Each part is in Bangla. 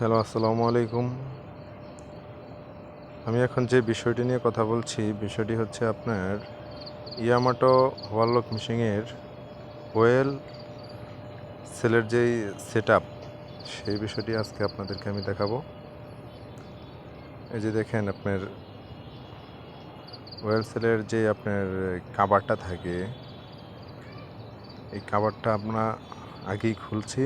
হ্যালো, আসসালামু আলাইকুম। আমি এখন যে বিষয়টি নিয়ে কথা বলছি, বিষয়টি হচ্ছে আপনার ইয়ামাটো ওভারলক মেশিনের ওয়েল সেলের যেই সেটআপ, সেই বিষয়টি আজকে আপনাদেরকে আমি দেখাবো। এই যে দেখেন, আপনার ওয়েল সেলের যে আপনার কাভারটা থাকে, এই কাভারটা আমরা আগেই খুলছি।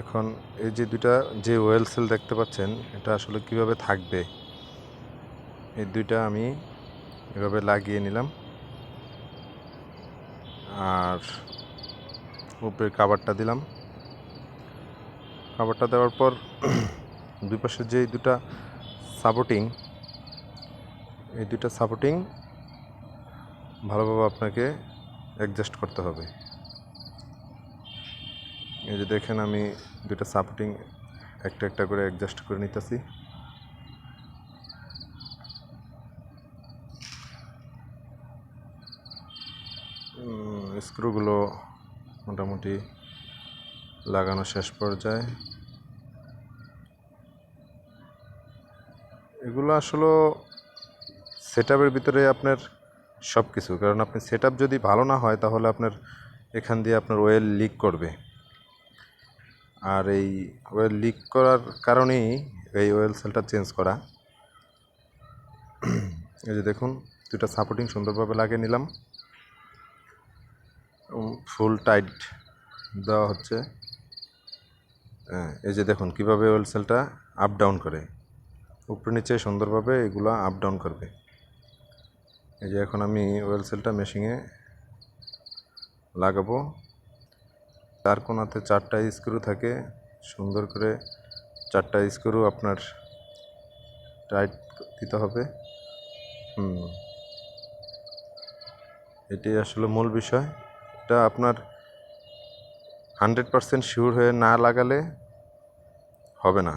এখন এই যে দুইটা যে ওয়েল সেল দেখতে পাচ্ছেন, এটা আসলে কিভাবে থাকবে, এই দুইটা আমি এভাবে লাগিয়ে নিলাম। আর উপরে কাভারটা দিলাম। কাভারটা দেওয়ার পর দুই পাশে যে দুটা সাপোর্টিং, এই দুটা সাপোর্টিং ভালোভাবে আপনাকে অ্যাডজাস্ট করতে হবে। এই যে দেখেন, আমি দুটা সাপোর্টিং একটা একটা করে অ্যাডজাস্ট করে নিতেছি। স্ক্রুগুলো মোটামুটি লাগানো শেষ পর্যায়ে। এগুলো আসলে সেটআপের ভিতরে আপনার সব কিছু, কারণ আপনি সেটআপ যদি ভালো না হয় তাহলে আপনার এখান দিয়ে আপনার ওয়েল লিক করবে। আর এই ওয়েল লিক করার কারণেই এই ওয়েল সেলটা চেঞ্জ করা। এই যে দেখুন, দুটা সাপোর্টিং সুন্দরভাবে লাগিয়ে নিলাম। ফুল টাইট দেওয়া হচ্ছে। এই যে দেখুন কীভাবে ওয়েল সেলটা আপ ডাউন করে, উপরে নিচে সুন্দরভাবে এগুলো আপ ডাউন করবে। এই যে এখন আমি ওয়েল সেলটা মেশিনে লাগাবো। তার কোণাতে 4টা স্ক্রু থাকে, সুন্দর করে 4টা স্ক্রু আপনার টাইট দিতে হবে। এটাই আসলে মূল বিষয়। এটা আপনার 100% শিওর হয়ে না লাগালে হবে না।